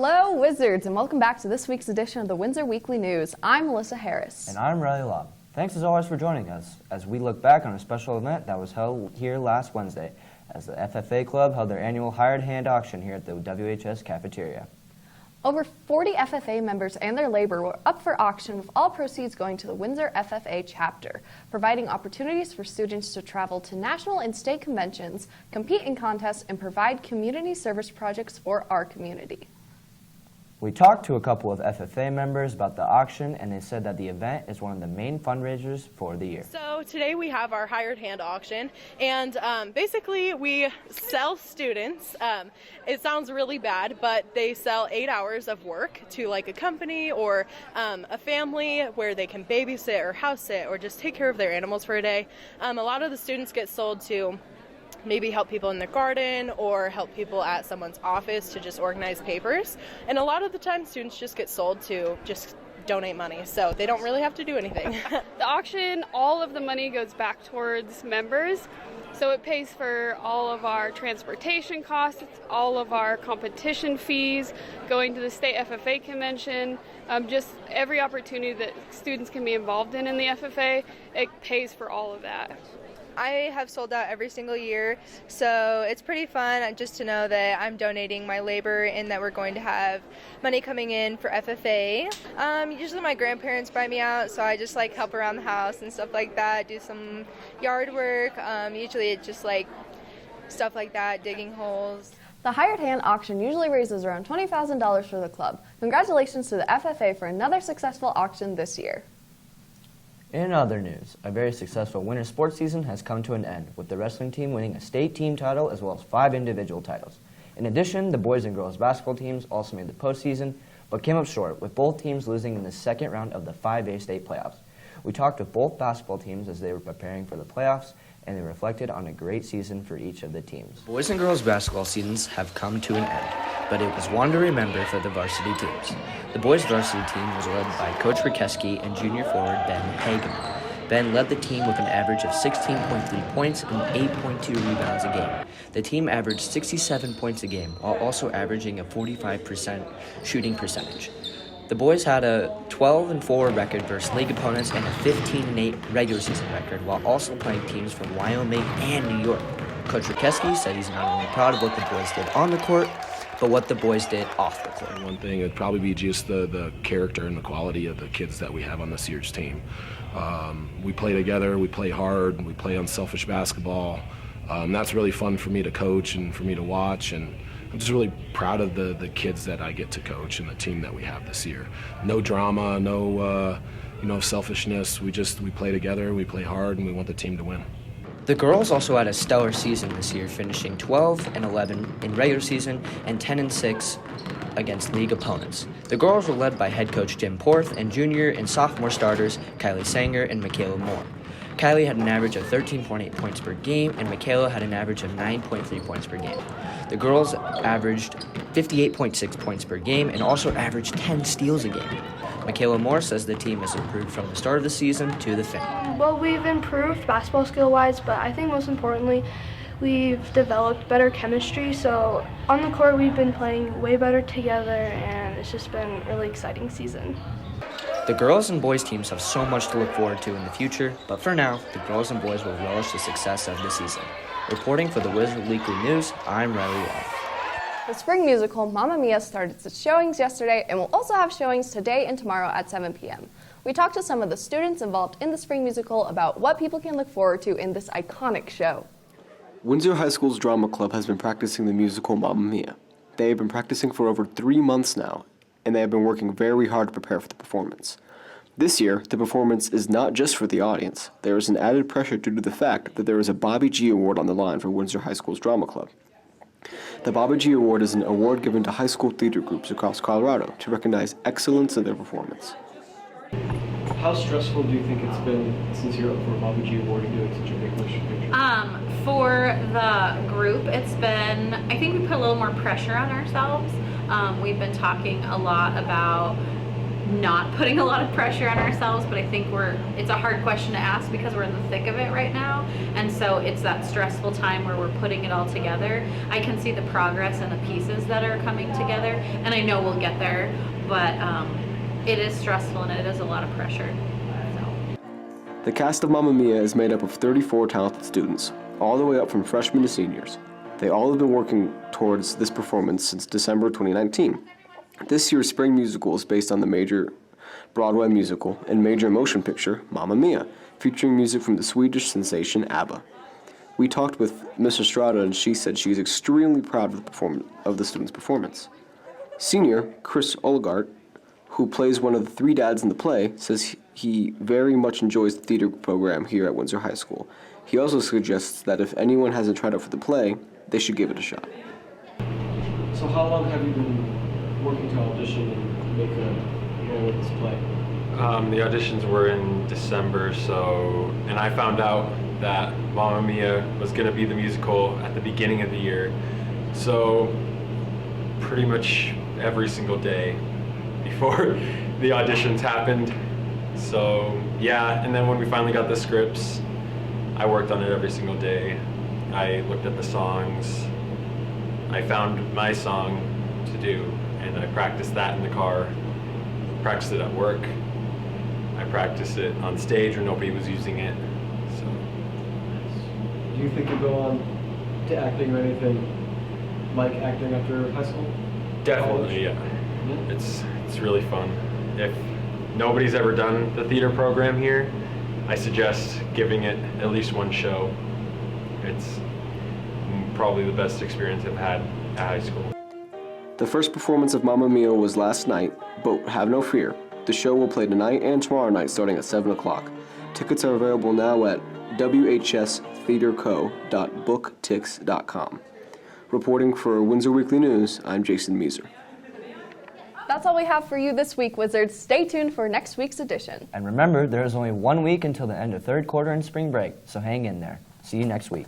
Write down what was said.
Hello, Wizards, and welcome back to this week's edition of the Windsor Weekly News. I'm Alyssa Harris. And I'm Laub. Thanks as always for joining us as we look back on a special event that was held here last Wednesday as the FFA Club held their annual hired hand auction here at the WHS cafeteria. Over 40 FFA members and their labor were up for auction, with all proceeds going to the Windsor FFA chapter, providing opportunities for students to travel to national and state conventions, compete in contests, and provide community service projects for our community. We talked to a couple of FFA members about the auction, and they said that the event is one of the main fundraisers for the year. So today we have our hired hand auction, and basically we sell students. It sounds really bad, but they sell 8 hours of work to like a company or a family where they can babysit or house sit or just take care of their animals for a day. A lot of the students get sold to maybe help people in their garden or help people at someone's office to just organize papers. And a lot of the time students just get sold to just donate money, so they don't really have to do anything. The auction, all of the money goes back towards members. So it pays for all of our transportation costs, all of our competition fees, going to the state FFA convention, just every opportunity that students can be involved in the FFA, it pays for all of that. I have sold out every single year, so it's pretty fun just to know that I'm donating my labor and that we're going to have money coming in for FFA. Usually my grandparents buy me out, so I just like help around the house and stuff like that, do some yard work. Usually it's just like stuff like that, digging holes. The hired hand auction usually raises around $20,000 for the club. Congratulations to the FFA for another successful auction this year. In other news, a very successful winter sports season has come to an end, with the wrestling team winning a state team title as well as 5 individual titles. In addition, the boys and girls basketball teams also made the postseason, but came up short, with both teams losing in the second round of the 5A state playoffs. We talked with both basketball teams as they were preparing for the playoffs, and they reflected on a great season for each of the teams. Boys and girls basketball seasons have come to an end, but it was one to remember for the varsity teams. The boys varsity team was led by Coach Rikeski and junior forward Ben Hageman. Ben led the team with an average of 16.3 points and 8.2 rebounds a game. The team averaged 67 points a game, while also averaging a 45% shooting percentage. The boys had a 12-4 record versus league opponents and a 15-8 regular season record, while also playing teams from Wyoming and New York. Coach Rikeski said he's not only proud of what the boys did on the court, but what the boys did off the court. One thing would probably be just the character and the quality of the kids that we have on this year's team. We play together, we play hard, we play unselfish basketball. That's really fun for me to coach and for me to watch, and I'm just really proud of the kids that I get to coach and the team that we have this year. No drama, no selfishness. We play together, we play hard, and we want the team to win. The girls also had a stellar season this year, finishing 12-11 in regular season and 10-6 against league opponents. The girls were led by head coach Jim Porth and junior and sophomore starters Kylie Sanger and Michaela Moore. Kylie had an average of 13.8 points per game, and Michaela had an average of 9.3 points per game. The girls averaged 58.6 points per game and also averaged 10 steals a game. Michaela Moore says the team has improved from the start of the season to the finish. Well, we've improved basketball skill-wise, but I think most importantly, we've developed better chemistry. So on the court, we've been playing way better together, and it's just been a really exciting season. The girls and boys teams have so much to look forward to in the future, but for now, the girls and boys will relish the success of the season. Reporting for the Wizard Weekly News, I'm Riley Laub. The spring musical Mamma Mia started its showings yesterday and will also have showings today and tomorrow at 7 p.m. We talked to some of the students involved in the spring musical about what people can look forward to in this iconic show. Windsor High School's drama club has been practicing the musical Mamma Mia. They have been practicing for over 3 months now, and they have been working very hard to prepare for the performance. This year, the performance is not just for the audience. There is an added pressure due to the fact that there is a Bobby G Award on the line for Windsor High School's drama club. The Bobby G Award is an award given to high school theater groups across Colorado to recognize excellence in their performance. How stressful do you think it's been since you're up for a Bobby G Award and doing such a big motion picture? For the group, it's been, I think we put a little more pressure on ourselves. We've been talking a lot about not putting a lot of pressure on ourselves, but I think it's a hard question to ask because we're in the thick of it right now, and so it's that stressful time where we're putting it all together. I can see the progress and the pieces that are coming together, and I know we'll get there, but it is stressful and it is a lot of pressure. The cast of Mamma Mia is made up of 34 talented students, all the way up from freshmen to seniors. They all have been working towards this performance since December 2019. This year's spring musical is based on the major Broadway musical and major motion picture, Mamma Mia, featuring music from the Swedish sensation ABBA. We talked with Miss Estrada and she said she's extremely proud of the students' performance. Senior Chris Olgart, who plays one of the three dads in the play, says he very much enjoys the theater program here at Windsor High School. He also suggests that if anyone hasn't tried out for the play, they should give it a shot. So how long have you been working to audition and make a role in this play? The auditions were in December, and I found out that Mamma Mia was going to be the musical at the beginning of the year. So pretty much every single day before the auditions happened. So yeah, and then when we finally got the scripts, I worked on it every single day. I looked at the songs. I found my song to do, and I practiced that in the car, practiced it at work. I practiced it on stage when nobody was using it. So. Do you think you'll go on to acting or anything like acting after high school? Definitely, yeah. It's really fun. If nobody's ever done the theater program here, I suggest giving it at least one show. It's probably the best experience I've had at high school. The first performance of Mamma Mia was last night, but have no fear. The show will play tonight and tomorrow night starting at 7 o'clock. Tickets are available now at whstheaterco.booktix.com. Reporting for Windsor Weekly News, I'm Jason Measer. That's all we have for you this week, Wizards. Stay tuned for next week's edition. And remember, there is only 1 week until the end of third quarter and spring break, so hang in there. See you next week.